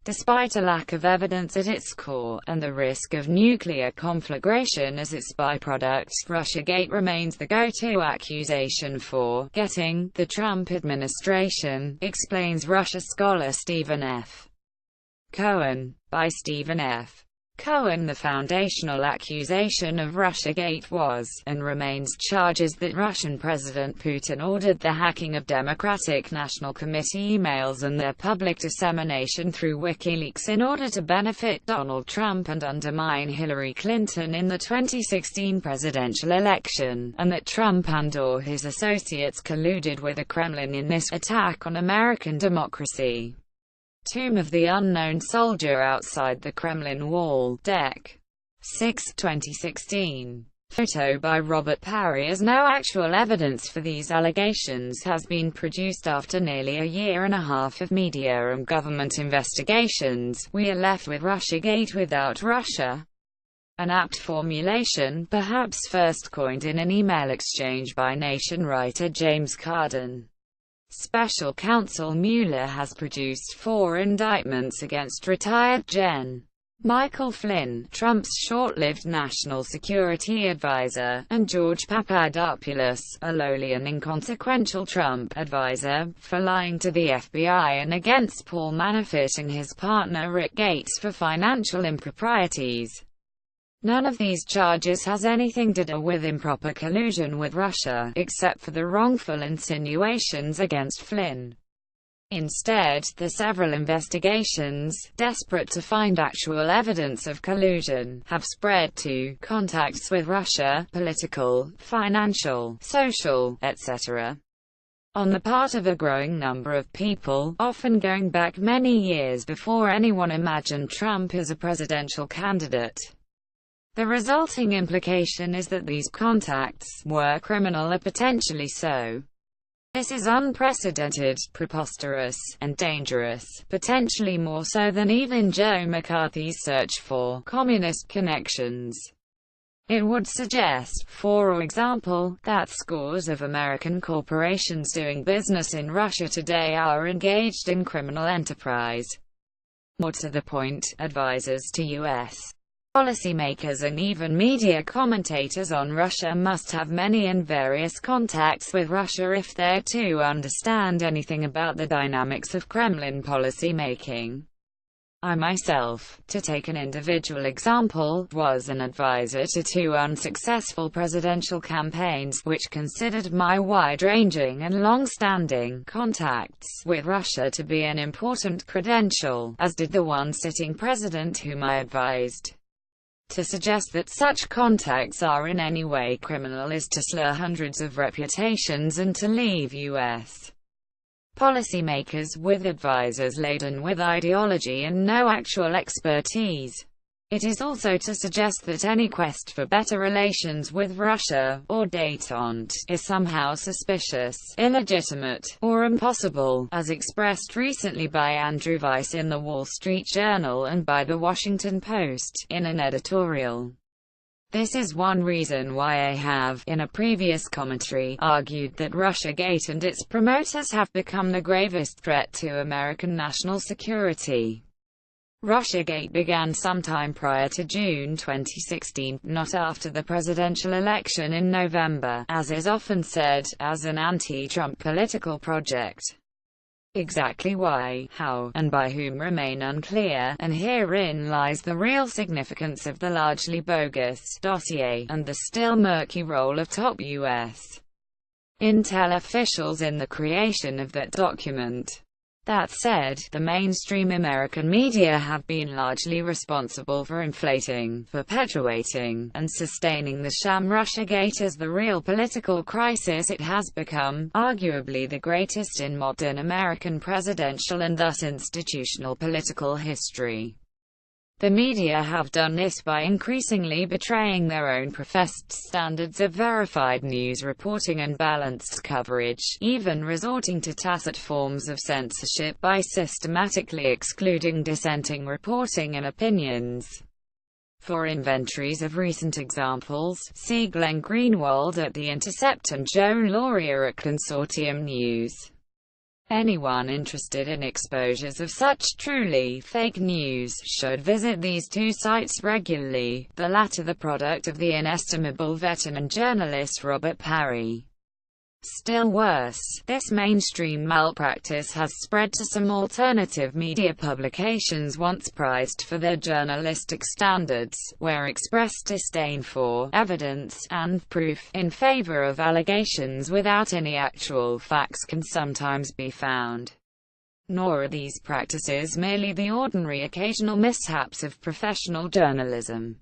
Despite a lack of evidence at its core, and the risk of nuclear conflagration as its byproduct, Russiagate remains the go-to accusation for getting the Trump administration, explains Russia scholar Stephen F. Cohen. By Stephen F. Cohen, the foundational accusation of Russiagate was, and remains, charges that Russian President Putin ordered the hacking of Democratic National Committee emails and their public dissemination through WikiLeaks in order to benefit Donald Trump and undermine Hillary Clinton in the 2016 presidential election, and that Trump and/or his associates colluded with the Kremlin in this attack on American democracy. Tomb of the Unknown Soldier Outside the Kremlin Wall, Dec. 6, 2016. Photo by Robert Parry. As no actual evidence for these allegations has been produced after nearly a year and a half of media and government investigations, we are left with Russiagate without Russia. An apt formulation, perhaps first coined in an email exchange by Nation writer James Carden. Special counsel Mueller has produced 4 indictments against retired Gen. Michael Flynn, Trump's short-lived national security advisor, and George Papadopoulos, a lowly and inconsequential Trump advisor, for lying to the FBI, and against Paul Manafort and his partner Rick Gates for financial improprieties. None of these charges has anything to do with improper collusion with Russia, except for the wrongful insinuations against Flynn. Instead, the several investigations, desperate to find actual evidence of collusion, have spread to contacts with Russia, political, financial, social, etc., on the part of a growing number of people, often going back many years before anyone imagined Trump as a presidential candidate. The resulting implication is that these contacts were criminal or potentially so. This is unprecedented, preposterous, and dangerous, potentially more so than even Joe McCarthy's search for communist connections. It would suggest, for example, that scores of American corporations doing business in Russia today are engaged in criminal enterprise. More to the point, advisors to U.S. policymakers and even media commentators on Russia must have many and various contacts with Russia if they're to understand anything about the dynamics of Kremlin policy-making. I myself, to take an individual example, was an advisor to 2 unsuccessful presidential campaigns, which considered my wide-ranging and long-standing contacts with Russia to be an important credential, as did the one sitting president whom I advised. To suggest that such contacts are in any way criminal is to slur hundreds of reputations and to leave U.S. policymakers with advisors laden with ideology and no actual expertise. It is also to suggest that any quest for better relations with Russia, or détente, is somehow suspicious, illegitimate, or impossible, as expressed recently by Andrew Weiss in The Wall Street Journal and by The Washington Post, in an editorial. This is one reason why I have, in a previous commentary, argued that Russiagate and its promoters have become the gravest threat to American national security. Russiagate began sometime prior to June 2016, not after the presidential election in November, as is often said, as an anti-Trump political project. Exactly why, how, and by whom remain unclear, and herein lies the real significance of the largely bogus dossier, and the still murky role of top U.S. intel officials in the creation of that document. That said, the mainstream American media have been largely responsible for inflating, perpetuating, and sustaining the sham Russiagate as the real political crisis it has become, arguably the greatest in modern American presidential and thus institutional political history. The media have done this by increasingly betraying their own professed standards of verified news reporting and balanced coverage, even resorting to tacit forms of censorship by systematically excluding dissenting reporting and opinions. For inventories of recent examples, see Glenn Greenwald at The Intercept and Joan Laurier at Consortium News. Anyone interested in exposures of such truly fake news should visit these two sites regularly, the latter the product of the inestimable veteran journalist Robert Parry. Still worse, this mainstream malpractice has spread to some alternative media publications once prized for their journalistic standards, where expressed disdain for evidence and proof in favor of allegations without any actual facts can sometimes be found. Nor are these practices merely the ordinary occasional mishaps of professional journalism.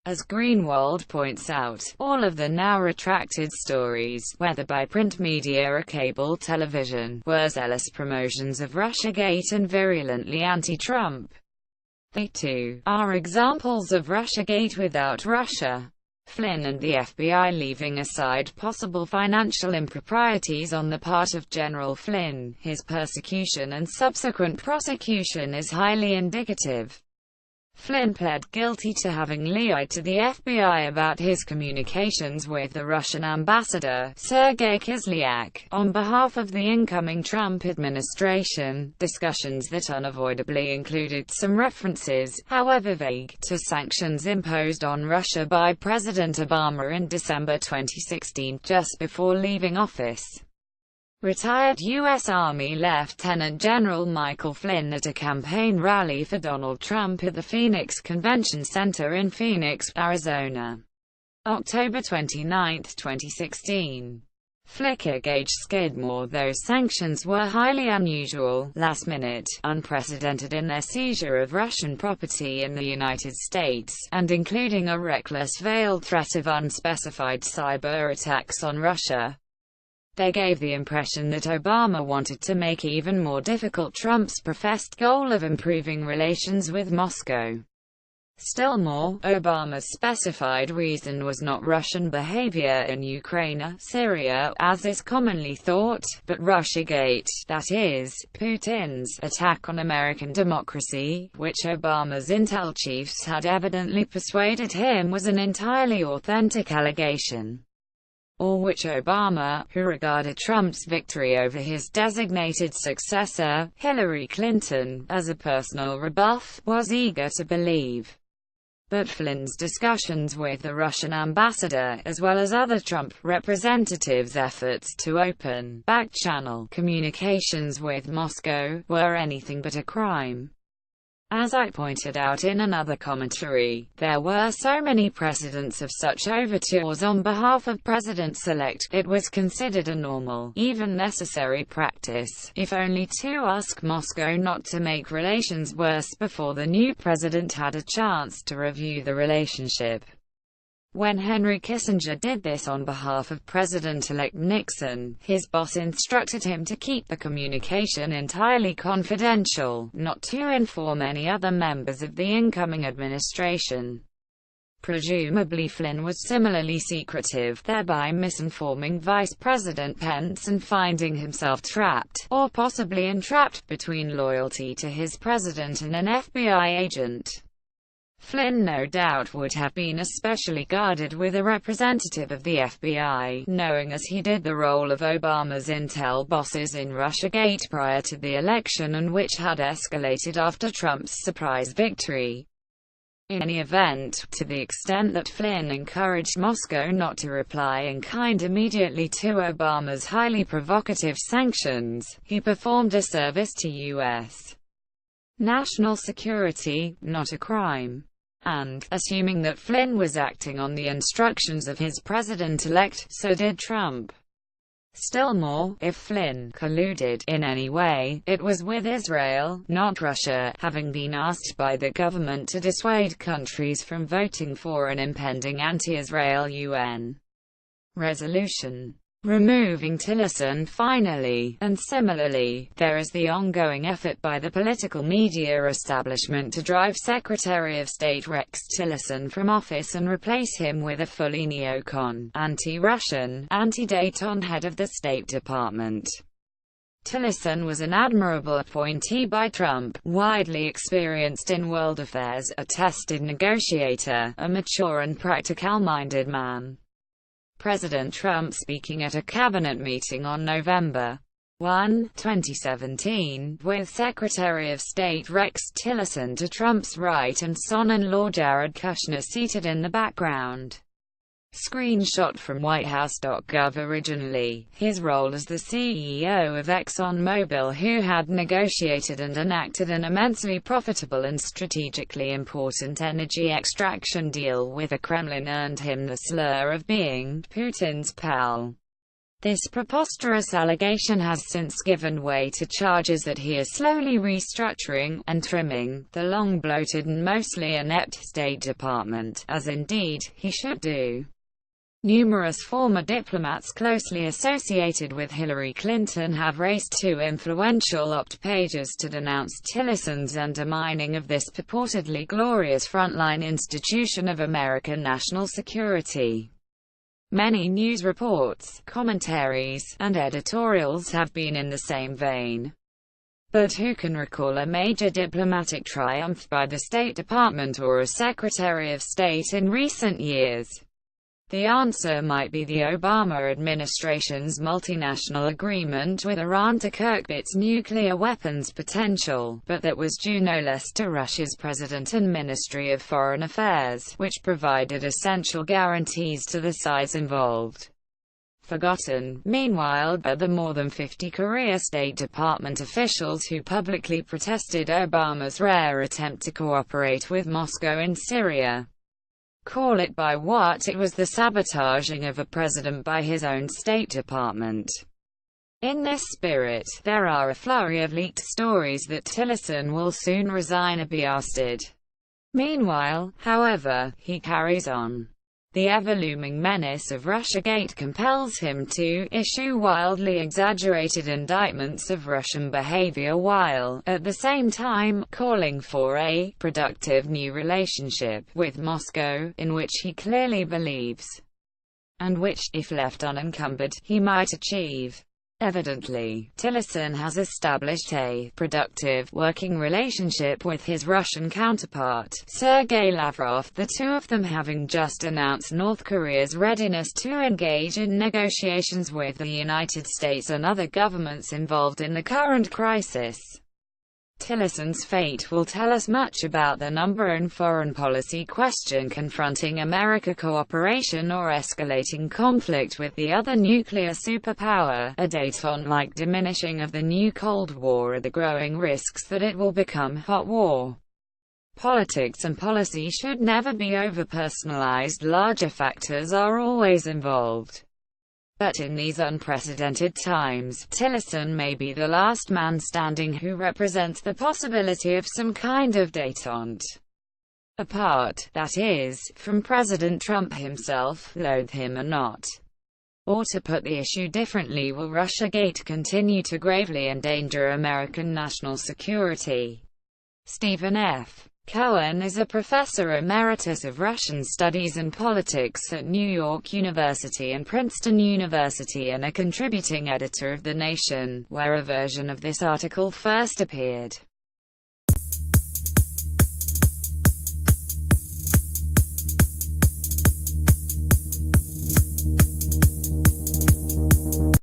As Greenwald points out, all of the now retracted stories, whether by print media or cable television, were zealous promotions of Russiagate and virulently anti-Trump. They, too, are examples of Russiagate without Russia. Flynn and the FBI, leaving aside possible financial improprieties on the part of General Flynn, his persecution and subsequent prosecution is highly indicative. Flynn pled guilty to having lied to the FBI about his communications with the Russian ambassador, Sergei Kislyak, on behalf of the incoming Trump administration, discussions that unavoidably included some references, however vague, to sanctions imposed on Russia by President Obama in December 2016, just before leaving office. Retired U.S. Army Lieutenant General Michael Flynn at a campaign rally for Donald Trump at the Phoenix Convention Center in Phoenix, Arizona. October 29, 2016. Flickergate Skidmore. Those sanctions were highly unusual, last-minute, unprecedented in their seizure of Russian property in the United States, and including a reckless veiled threat of unspecified cyber attacks on Russia. They gave the impression that Obama wanted to make even more difficult Trump's professed goal of improving relations with Moscow. Still more, Obama's specified reason was not Russian behavior in Ukraine, Syria, as is commonly thought, but Russiagate, that is, Putin's attack on American democracy, which Obama's intel chiefs had evidently persuaded him was an entirely authentic allegation. Or which Obama, who regarded Trump's victory over his designated successor, Hillary Clinton, as a personal rebuff, was eager to believe. But Flynn's discussions with the Russian ambassador, as well as other Trump representatives' efforts to open, back-channel communications with Moscow, were anything but a crime. As I pointed out in another commentary, there were so many precedents of such overtures on behalf of presidents-elect, it was considered a normal, even necessary practice, if only to ask Moscow not to make relations worse before the new president had a chance to review the relationship. When Henry Kissinger did this on behalf of President-elect Nixon, his boss instructed him to keep the communication entirely confidential, not to inform any other members of the incoming administration. Presumably Flynn was similarly secretive, thereby misinforming Vice President Pence and finding himself trapped, or possibly entrapped, between loyalty to his president and an FBI agent. Flynn no doubt would have been especially guarded with a representative of the FBI, knowing as he did the role of Obama's intel bosses in Russiagate prior to the election and which had escalated after Trump's surprise victory. In any event, to the extent that Flynn encouraged Moscow not to reply in kind immediately to Obama's highly provocative sanctions, he performed a service to U.S. national security, not a crime. And, assuming that Flynn was acting on the instructions of his president-elect, so did Trump. Still more, if Flynn colluded in any way, it was with Israel, not Russia, having been asked by the government to dissuade countries from voting for an impending anti-Israel UN resolution. Removing Tillerson finally, and similarly, there is the ongoing effort by the political media establishment to drive Secretary of State Rex Tillerson from office and replace him with a fully neocon, anti-Russian, anti-Dayton head of the State Department. Tillerson was an admirable appointee by Trump, widely experienced in world affairs, a tested negotiator, a mature and practical-minded man. President Trump, speaking at a cabinet meeting on November 1, 2017, with Secretary of State Rex Tillerson to Trump's right and son-in-law Jared Kushner seated in the background. Screenshot from WhiteHouse.gov. Originally, his role as the CEO of ExxonMobil, who had negotiated and enacted an immensely profitable and strategically important energy extraction deal with the Kremlin, earned him the slur of being Putin's pal. This preposterous allegation has since given way to charges that he is slowly restructuring and trimming the long bloated and mostly inept State Department, as indeed he should do. Numerous former diplomats closely associated with Hillary Clinton have raced to influential opt pages to denounce Tillerson's undermining of this purportedly glorious frontline institution of American national security. Many news reports, commentaries, and editorials have been in the same vein. But who can recall a major diplomatic triumph by the State Department or a Secretary of State in recent years? The answer might be the Obama administration's multinational agreement with Iran to curb its nuclear weapons potential, but that was due no less to Russia's President and Ministry of Foreign Affairs, which provided essential guarantees to the sides involved. Forgotten, meanwhile, are the more than 50 career State Department officials who publicly protested Obama's rare attempt to cooperate with Moscow in Syria. Call it by what it was, the sabotaging of a president by his own State Department. In this spirit, there are a flurry of leaked stories that Tillerson will soon resign or be ousted. Meanwhile, however, he carries on. The ever-looming menace of Russiagate compels him to issue wildly exaggerated indictments of Russian behavior while, at the same time, calling for a productive new relationship with Moscow, in which he clearly believes, and which, if left unencumbered, he might achieve. Evidently, Tillerson has established a productive working relationship with his Russian counterpart, Sergei Lavrov, the two of them having just announced North Korea's readiness to engage in negotiations with the United States and other governments involved in the current crisis. Tillerson's fate will tell us much about the number one foreign policy question confronting America: cooperation or escalating conflict with the other nuclear superpower, a Dayton-like diminishing of the new Cold War, or the growing risks that it will become hot war. Politics and policy should never be over-personalized. Larger factors are always involved. But in these unprecedented times, Tillerson may be the last man standing who represents the possibility of some kind of détente. Apart, that is, from President Trump himself, loathe him or not. Or to put the issue differently, will Russiagate continue to gravely endanger American national security? Stephen F. Cohen is a professor emeritus of Russian Studies and Politics at New York University and Princeton University and a contributing editor of The Nation, where a version of this article first appeared.